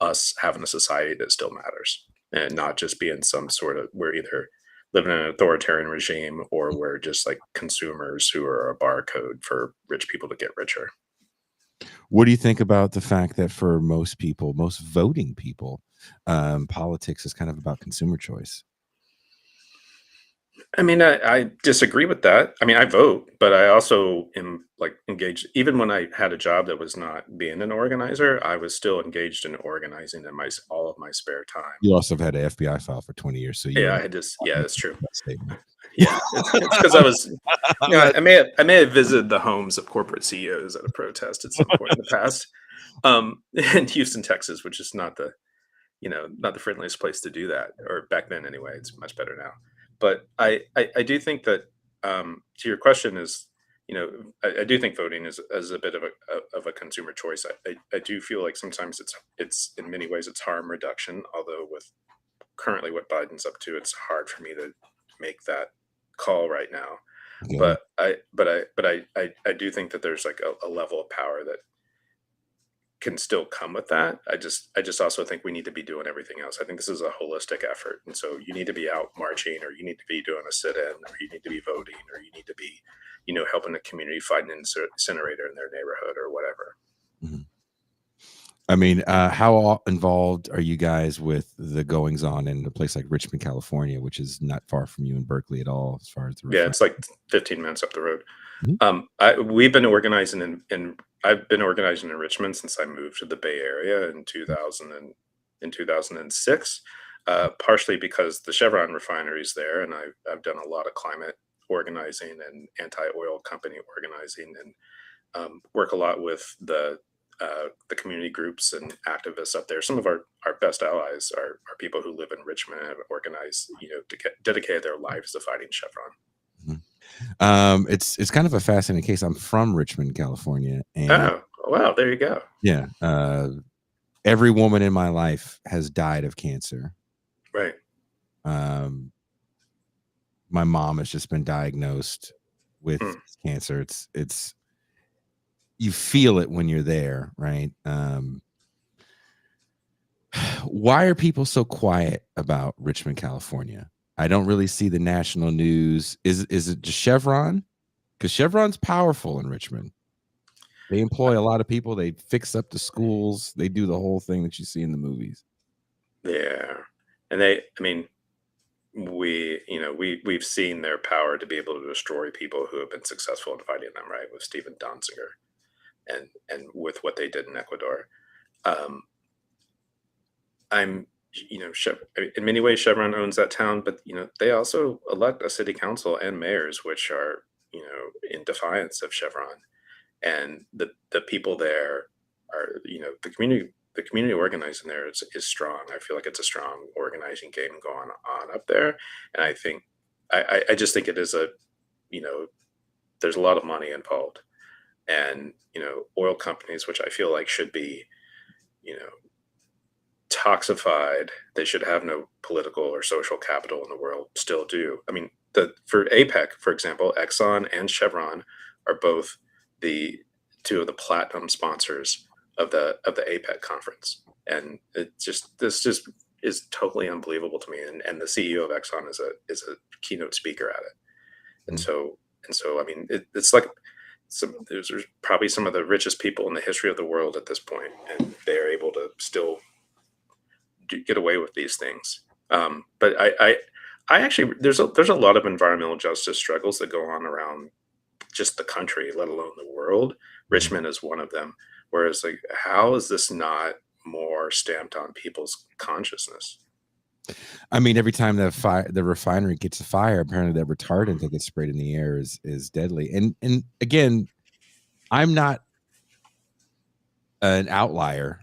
us having a society that still matters, and not just being some sort of, we're either living in an authoritarian regime, or we're just like consumers who are a barcode for rich people to get richer. What do you think about the fact that for most people, most voting people, politics is kind of about consumer choice? I mean, I disagree with that. I mean, I vote, but I also am like engaged. Even when I had a job that was not being an organizer, I was still engaged in organizing in all of my spare time. You also have had an FBI file for 20 years, so Yeah, that's true. Statement. Yeah, it's because I was, I may have visited the homes of corporate CEOs at a protest at some point in the past, in Houston, Texas, which is not the friendliest place to do that, or back then anyway. It's much better now. But I do think that, to your question is, I do think voting is a bit of a consumer choice. I do feel like sometimes it's in many ways it's harm reduction, although with currently what Biden's up to, it's hard for me to make that call right now. Okay. But I do think that there's like a level of power that can still come with that. I just also think we need to be doing everything else. I think this is a holistic effort, and so you need to be out marching, or you need to be doing a sit-in, or you need to be voting, or you need to be, helping the community find an incinerator in their neighborhood or whatever. Mm-hmm. I mean, how involved are you guys with the goings on in a place like Richmond, California, which is not far from you in Berkeley at all, as far as the Yeah, it's like 15 minutes up the road. Mm-hmm. We've been organizing I've been organizing in Richmond since I moved to the Bay Area in 2006, partially because the Chevron refinery is there, and I've done a lot of climate organizing and anti-oil company organizing, and work a lot with the community groups and activists up there. Some of our best allies are people who live in Richmond and have organized, dedicated their lives to fighting Chevron. Mm-hmm. It's kind of a fascinating case. I'm from Richmond, California, and oh wow, there you go. Yeah, every woman in my life has died of cancer. Right. My mom has just been diagnosed with cancer. It's you feel it when you're there, right? Why are people so quiet about Richmond, California? I don't really see the national news. Is it just Chevron? Because Chevron's powerful in Richmond. They employ a lot of people. They fix up the schools. They do the whole thing that you see in the movies. Yeah, and we've seen their power to be able to destroy people who have been successful in fighting them, right? With Stephen Donziger, and with what they did in Ecuador. In many ways, Chevron owns that town, but they also elect a city council and mayors, which are in defiance of Chevron, and the people there are the community organizing there is strong. I feel like it's a strong organizing game going on up there, and I think I just think it is there's a lot of money involved, and oil companies, which I feel like should be toxified, they should have no political or social capital in the world, still do. I mean, for APEC, for example, Exxon and Chevron are both the two of the platinum sponsors of the APEC conference, and this just is totally unbelievable to me. And the CEO of Exxon is a keynote speaker at it, and so I mean, it's like there's probably some of the richest people in the history of the world at this point, and they are able to still get away with these things. But I actually there's a lot of environmental justice struggles that go on around just the country, let alone the world. Richmond is one of them. Whereas, like, how is this not more stamped on people's consciousness? I mean, every time the refinery gets a fire, apparently that retardant that gets sprayed in the air is deadly. And again, I'm not an outlier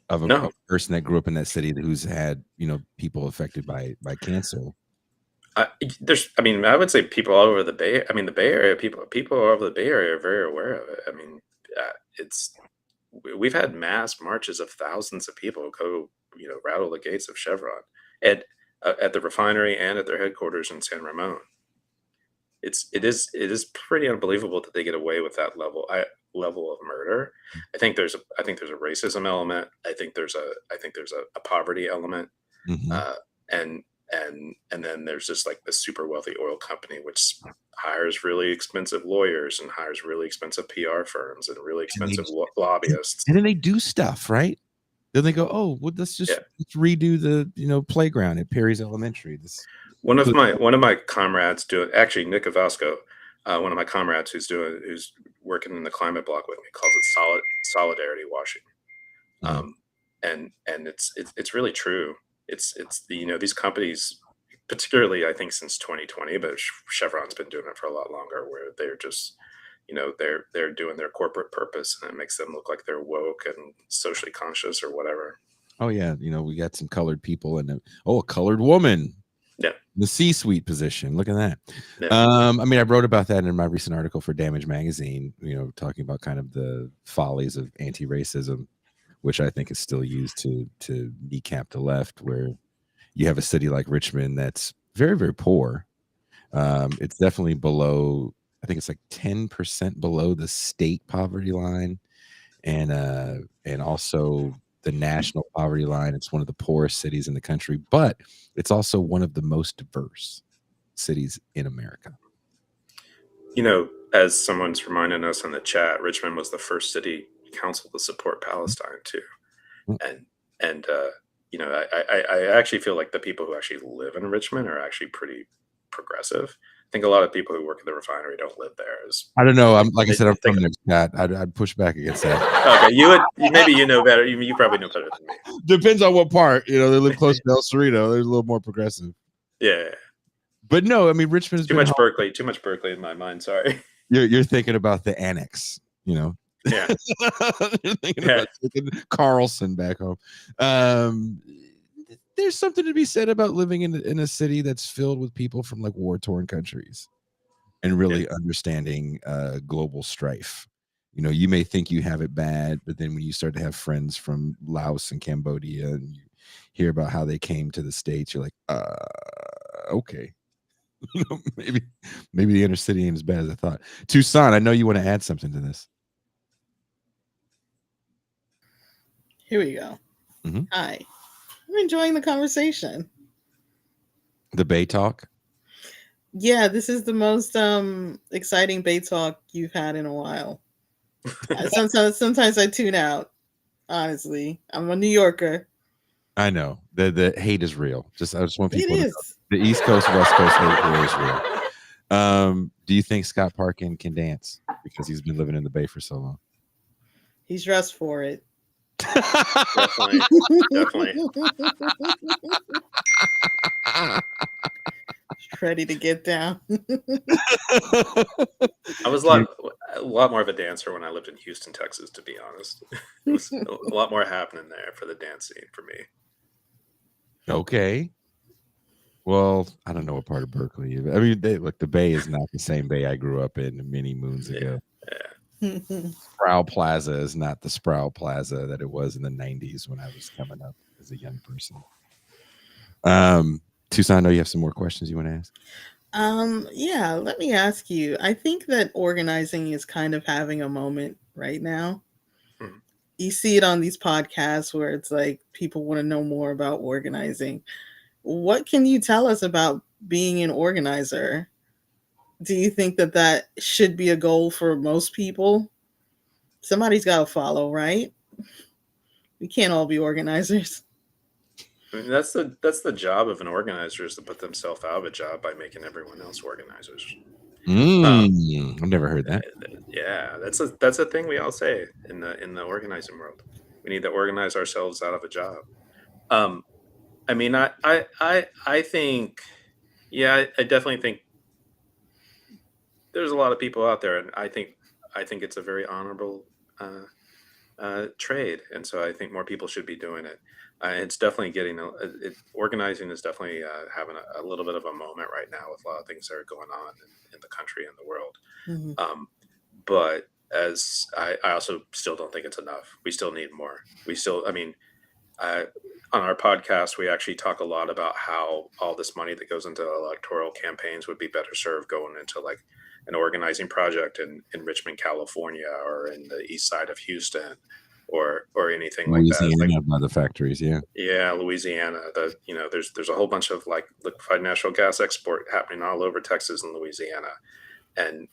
of a person that grew up in that city who's had people affected by cancer. I would say people all over the Bay. I mean, the Bay Area people all over the Bay Area are very aware of it. I mean, we've had mass marches of thousands of people go, rattle the gates of Chevron at the refinery and at their headquarters in San Ramon. It is pretty unbelievable that they get away with that level of murder. I think there's a racism element. I think there's a poverty element, and then there's just like the super wealthy oil company which hires really expensive lawyers and hires really expensive PR firms and really expensive lobbyists. And then they do stuff, right? Then they go, oh, well, let's redo the playground at Perry's Elementary. One of my comrades Nick Avasco, one of my comrades who's working in the climate block with me, calls it solidarity washing. And it's really true. It's these companies, particularly I think since 2020, but Chevron's been doing it for a lot longer, where they're just they're doing their corporate purpose, and it makes them look like they're woke and socially conscious or whatever. Oh yeah, we got some colored people and a colored woman. Yeah, the C-suite position. Look at that. Yeah. I mean, I wrote about that in my recent article for Damage Magazine. Talking about kind of the follies of anti-racism, which I think is still used to kneecap the left, where You have a city like Richmond that's very, very poor. It's definitely below, I think it's like 10% below the state poverty line, and also the national poverty line. It's one of the poorest cities in the country, but it's also one of the most diverse cities in America. You know, as someone's reminding us in the chat, Richmond was the first city council to support Palestine too. And you know, I actually feel like the people who actually live in Richmond are actually pretty progressive. I think a lot of people who work at the refinery don't live there. I don't know. I'm like I said, I'm from there, Scott. I'd push back against that. Okay, you would, maybe you know better. You probably know better than me. Depends on what part. You know, they live close to El Cerrito. They're a little more progressive. Yeah. But no, I mean, Richmond's too much Berkeley. Too much Berkeley in my mind. Sorry. You're thinking about the annex, you know. Yeah. You're thinking about Carlson back home. There's something to be said about living in a city that's filled with people from like war-torn countries and really understanding global strife. You know, you may think you have it bad, but then when you start to have friends from Laos and Cambodia and you hear about how they came to the States, you're like, okay. You know, maybe the inner city ain't as bad as I thought. Tucson, I know you want to add something to this. Here we go. Hi. I'm enjoying the conversation. The Bay Talk? Yeah, this is the most exciting Bay Talk you've had in a while. Sometimes I tune out, honestly. I'm a New Yorker. I know. The hate is real. I just want people to know. Is. The East Coast, West Coast hate is real. Do you think Scott Parkin can dance because he's been living in the Bay for so long? He's dressed for it. Definitely. Ready to get down. I was a lot more of a dancer when I lived in Houston, Texas, to be honest. It was a lot more happening there for the dance scene for me. Okay. Well, I don't know what part of Berkeley. I mean, the Bay is not the same Bay I grew up in many moons ago. Yeah. Sproul Plaza is not the Sproul Plaza that it was in the 90s when I was coming up as a young person. Tucson, I know you have some more questions you want to ask. Yeah, let me ask you. I think that organizing is kind of having a moment right now. You see it on these podcasts where it's like people want to know more about organizing. What can you tell us about being an organizer? Do you think that should be a goal for most people? Somebody's got to follow, right? We can't all be organizers. I mean, that's the job of an organizer, is to put themselves out of a job by making everyone else organizers. I've never heard that. Yeah, that's a thing we all say in the organizing world. We need to organize ourselves out of a job. I mean, I think, yeah, I definitely think there's a lot of people out there, and I think it's a very honorable trade, and so I think more people should be doing it. It's definitely organizing is definitely having a little bit of a moment right now with a lot of things that are going on in the country and the world. But as I also still don't think it's enough. We still need more. On our podcast, we actually talk a lot about how all this money that goes into electoral campaigns would be better served going into like an organizing project in Richmond, California, or in the east side of Houston, or anything like that. Louisiana by the factories, yeah, Louisiana. There's a whole bunch of like liquefied natural gas export happening all over Texas and Louisiana, and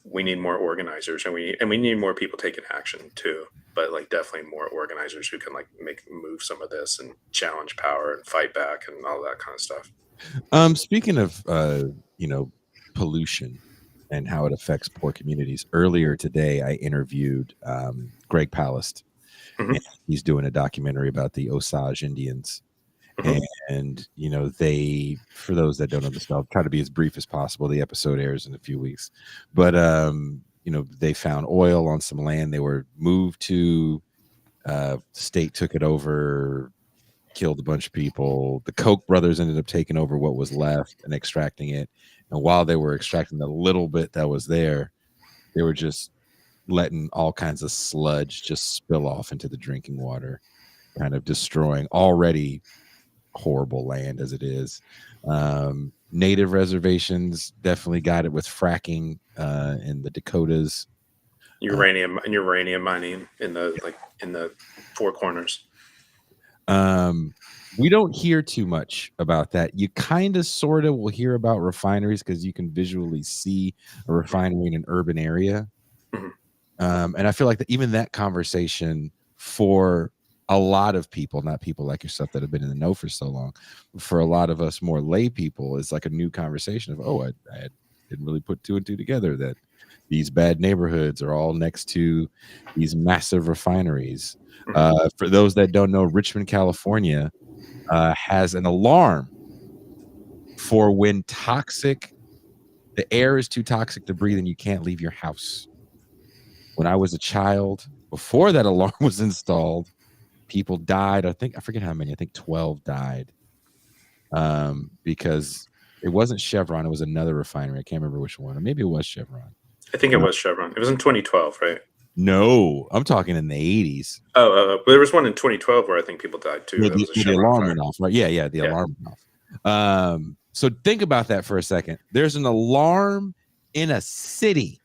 we need more organizers, and we need more people taking action too. But like definitely more organizers who can like move some of this and challenge power and fight back and all that kind of stuff. Speaking of pollution and how it affects poor communities, earlier today I interviewed Greg Palast. And he's doing a documentary about the Osage Indians. And they, for those that don't understand, I'll try to be as brief as possible. The episode airs in a few weeks, but they found oil on some land. They were moved to state, took it over, killed a bunch of people. The Koch brothers ended up taking over what was left and extracting it. And while they were extracting the little bit that was there, they were just letting all kinds of sludge just spill off into the drinking water. kind of destroying already horrible land as it is. Native reservations definitely got it with fracking in the Dakotas. Uranium mining in the Four Corners. We don't hear too much about that. You kind of sort of will hear about refineries because you can visually see a refinery in an urban area. And I feel like even that conversation for a lot of people, not people like yourself that have been in the know for so long, for a lot of us more lay people, is like a new conversation of, I didn't really put two and two together that these bad neighborhoods are all next to these massive refineries. For those that don't know, Richmond, California has an alarm for when the air is too toxic to breathe and you can't leave your house. When I was a child, before that alarm was installed, people died. I forget how many. I think 12 died because it wasn't Chevron. It was another refinery. I can't remember which one. Or maybe it was Chevron. I think it was Chevron. It was in 2012, right? No, I'm talking in the 80s. Oh, there was one in 2012 where I think people died too. The alarm went off, right? Yeah, the alarm went off. So think about that for a second. There's an alarm in a city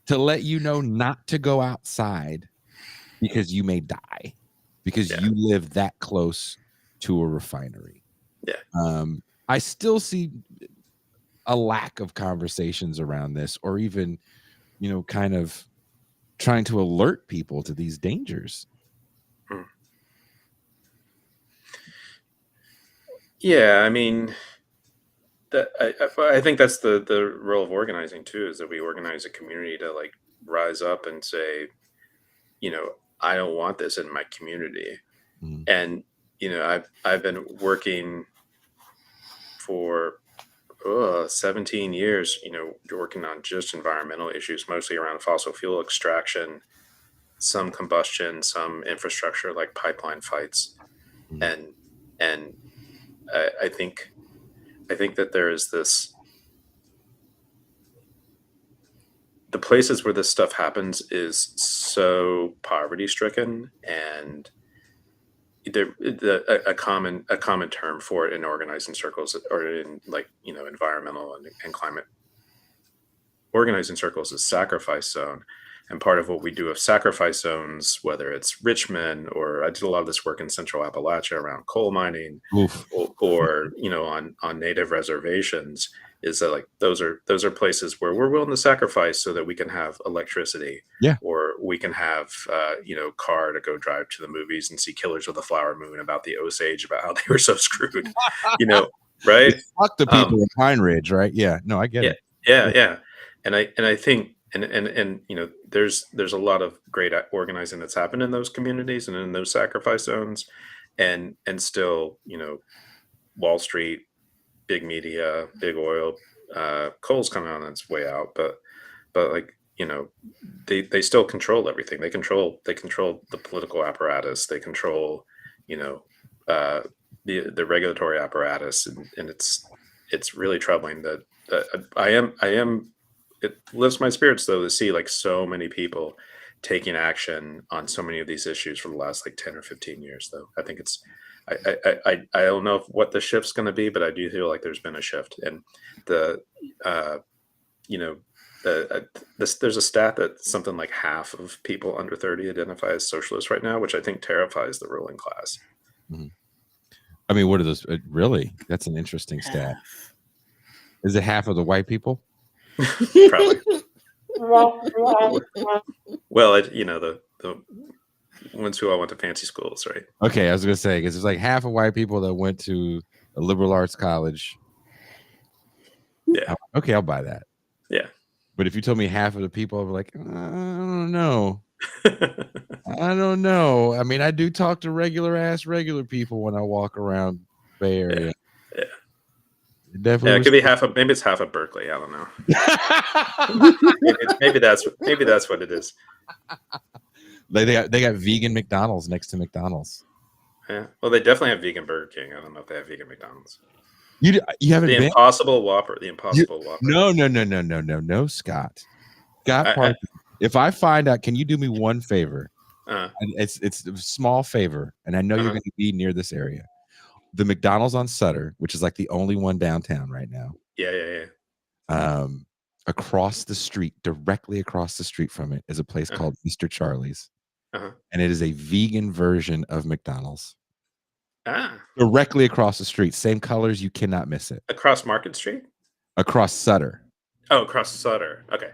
to let you know not to go outside because you may die because you live that close to a refinery. Yeah. I still see a lack of conversations around this, or even, kind of trying to alert people to these dangers. Yeah, I mean, I think that's the role of organizing too, is that we organize a community to like rise up and say, I don't want this in my community. And I've been working for 17 years, working on just environmental issues, mostly around fossil fuel extraction, some combustion, some infrastructure like pipeline fights, and I think that there is this. The places where this stuff happens is so poverty stricken, and a common term for it in organizing circles, or in environmental and climate organizing circles, is sacrifice zone. And part of what we do with sacrifice zones, whether it's Richmond, or I did a lot of this work in Central Appalachia around coal mining, or on native reservations, is that like those are places where we're willing to sacrifice so that we can have electricity, or we can have car to go drive to the movies and see Killers of the Flower Moon about the Osage, about how they were so screwed, right? Fuck the people in Pine Ridge, right? Yeah, no, I get it. Yeah. And I think and there's a lot of great organizing that's happened in those communities and in those sacrifice zones, and still Wall Street, big media, big oil, coal's coming on its way out, but like they still control everything. They control the political apparatus. They control the regulatory apparatus, and it's really troubling that I am. It lifts my spirits though to see like so many people taking action on so many of these issues for the last like 10 or 15 years. Though I think I don't know what the shift's going to be, but I do feel like there's been a shift. And there's a stat that something like half of people under 30 identify as socialists right now, which I think terrifies the ruling class. I mean, what are those? Really? That's an interesting stat. Is it half of the white people? Probably. Well, the ones who all went to fancy schools, right? Okay, I was gonna say, because it's like half of white people that went to a liberal arts college. Yeah. Okay, I'll buy that. Yeah. But if you told me half of the people, I'd be like, I don't know. I don't know. I mean, I do talk to regular people when I walk around Bay Area. Yeah. Definitely. It could be maybe it's half of Berkeley. I don't know. maybe that's what it is. They got vegan McDonald's next to McDonald's. Yeah. Well, they definitely have vegan Burger King. I don't know if they have vegan McDonald's. You haven't been? Impossible Whopper. The Impossible Whopper. No, Scott. Scott Parkin. If I find out, can you do me one favor? And it's a small favor, and I know you're going to be near this area. The McDonald's on Sutter, which is like the only one downtown right now. Yeah. Across the street, directly across the street from it, is a place called Mr. Charlie's, and it is a vegan version of McDonald's. Directly across the street, same colors, you cannot miss it. Across Market Street? Across Sutter. Oh, across Sutter. Okay.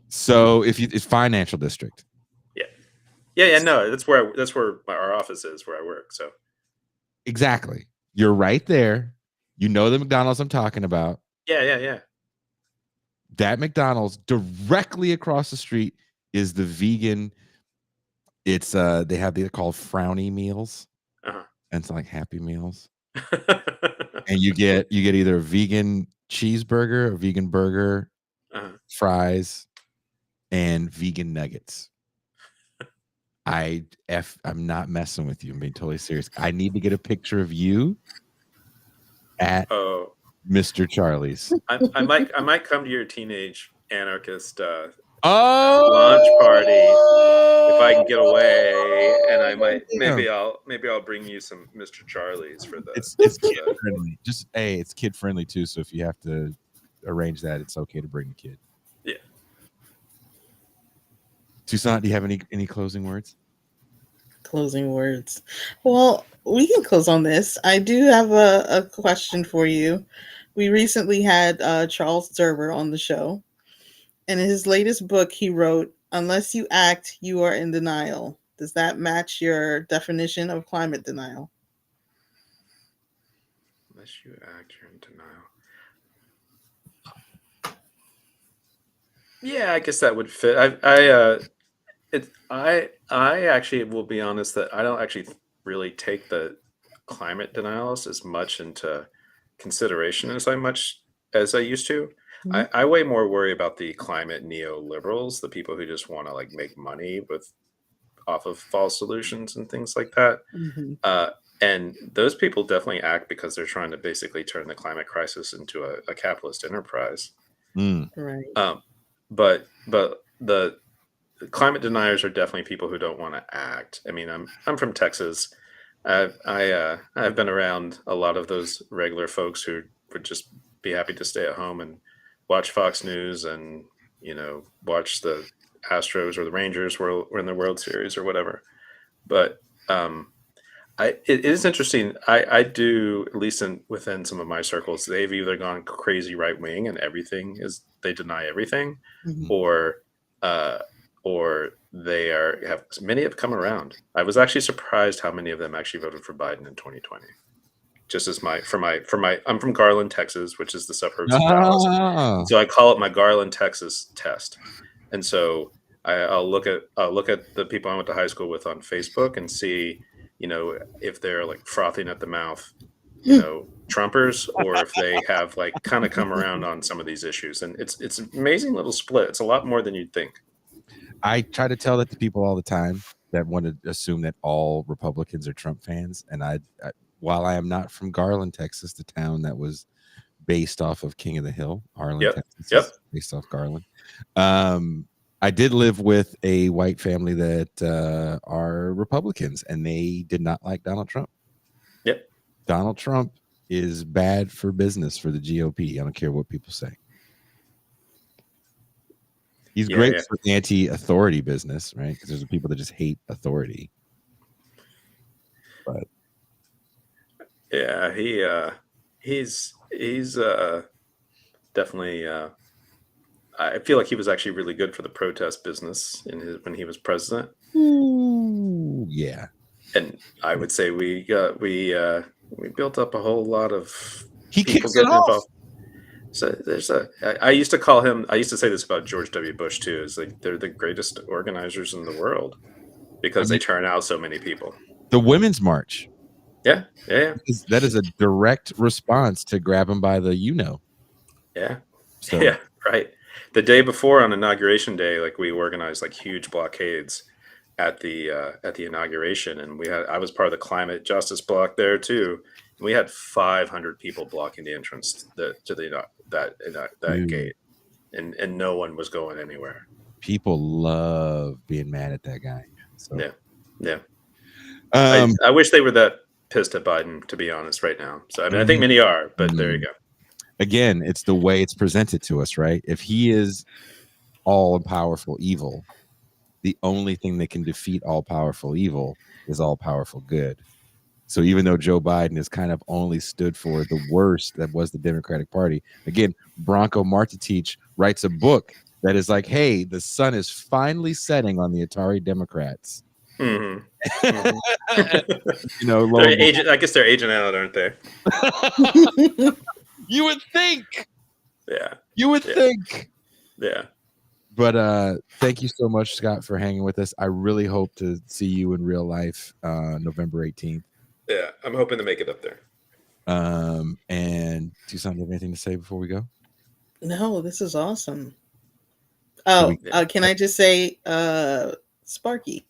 So it's financial district. Yeah. No, that's where our office is, where I work. So exactly, you're right there. You know the McDonald's I'm talking about. Yeah. That McDonald's directly across the street is the vegan. It's they're called frowny meals, and it's like Happy Meals. And you get either a vegan cheeseburger, a vegan burger, fries, and vegan nuggets. I'm not messing with you. I'm being totally serious. I need to get a picture of you at Mr. Charlie's. I might come to your teenage anarchist launch party if I can get away, and I might maybe I'll bring you some Mr. Charlie's for the. It's kid friendly. It's kid friendly too. So if you have to arrange that, it's okay to bring a kid. Yeah. Toussaint, do you have any closing words? Closing words. Well, we can close on this. I do have a question for you. We recently had Charles Derber on the show, and in his latest book, he wrote, "Unless you act, you are in denial." Does that match your definition of climate denial? Unless you act, you're in denial. Yeah, I guess that would fit. I actually will be honest that I don't actually really take the climate denials as much into consideration as I used to. I way more worry about the climate neoliberals, the people who just want to like make money off of false solutions and things like that. And those people definitely act because they're trying to basically turn the climate crisis into a capitalist enterprise. Right. But the climate deniers are definitely people who don't want to act. I mean, I'm from Texas. I've been around a lot of those regular folks who would just be happy to stay at home and watch Fox News and watch the Astros or the Rangers were in the World Series or whatever. But it is interesting. I do, at least within some of my circles, they've either gone crazy right wing and they deny everything, or many have come around. I was actually surprised how many of them actually voted for Biden in 2020. Just as I'm from Garland, Texas, which is the suburbs of Dallas. So I call it my Garland, Texas test. And so I'll look at the people I went to high school with on Facebook and see, if they're like frothing at the mouth, Trumpers, or if they have like kind of come around on some of these issues. And it's an amazing little split. It's a lot more than you'd think. I try to tell that to people all the time that want to assume that all Republicans are Trump fans. And while I am not from Garland, Texas, the town that was based off of King of the Hill, Arlen, Texas, is based off Garland. I did live with a white family that are Republicans, and they did not like Donald Trump. Yep. Donald Trump is bad for business for the GOP. I don't care what people say. He's great for anti-authority business, right? Because there's people that just hate authority. But yeah, he's definitely. I feel like he was actually really good for the protest business when he was president. Ooh, yeah. And I would say we built up a whole lot of he kicks it off. Involved. So I used to say this about George W. Bush too, is like they're the greatest organizers in the world because they turn out so many people. The Women's March. Yeah. That is a direct response to grab them by the Yeah. So. Yeah, right. The day before on Inauguration Day, like we organized like huge blockades at the inauguration, and I was part of the climate justice block there too. And we had 500 people blocking the entrance to that gate, and no one was going anywhere. People love being mad at that guy. So. Yeah. Yeah. Um, I wish they were that pissed at Biden, to be honest, right now. So I mean, I think many are, but there you go. Again, it's the way it's presented to us, right? If he is all powerful evil, the only thing that can defeat all powerful evil is all powerful good. So even though Joe Biden has kind of only stood for the worst that was the Democratic Party, again, Branko Martitich writes a book that is like, hey, the sun is finally setting on the Atari Democrats. Mm-hmm. You know, I guess they're aging out, aren't they? You would think. Yeah. You would think. Yeah. But thank you so much, Scott, for hanging with us. I really hope to see you in real life November 18th. Yeah, I'm hoping to make it up there. And Tucson, you have anything to say before we go? No, this is awesome. Oh, can I just say Sparky?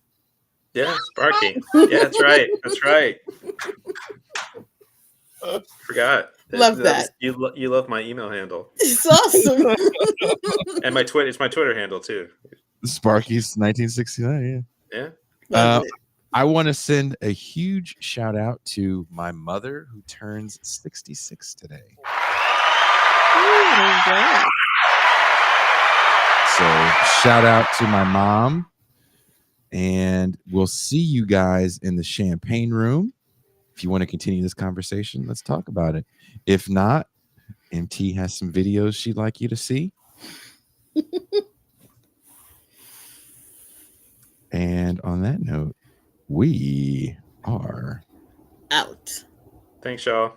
Yeah, Sparky. Yeah, that's right. That's right. Forgot. Love that. You love my email handle. It's awesome. And my Twitter. It's my Twitter handle too. Sparky's 1969. Yeah. Love it. I want to send a huge shout out to my mother who turns 66 today. Oh, So shout out to my mom, and we'll see you guys in the champagne room. If you want to continue this conversation, let's talk about it. If not, MT has some videos she'd like you to see. And on that note, we are out. Thanks, y'all.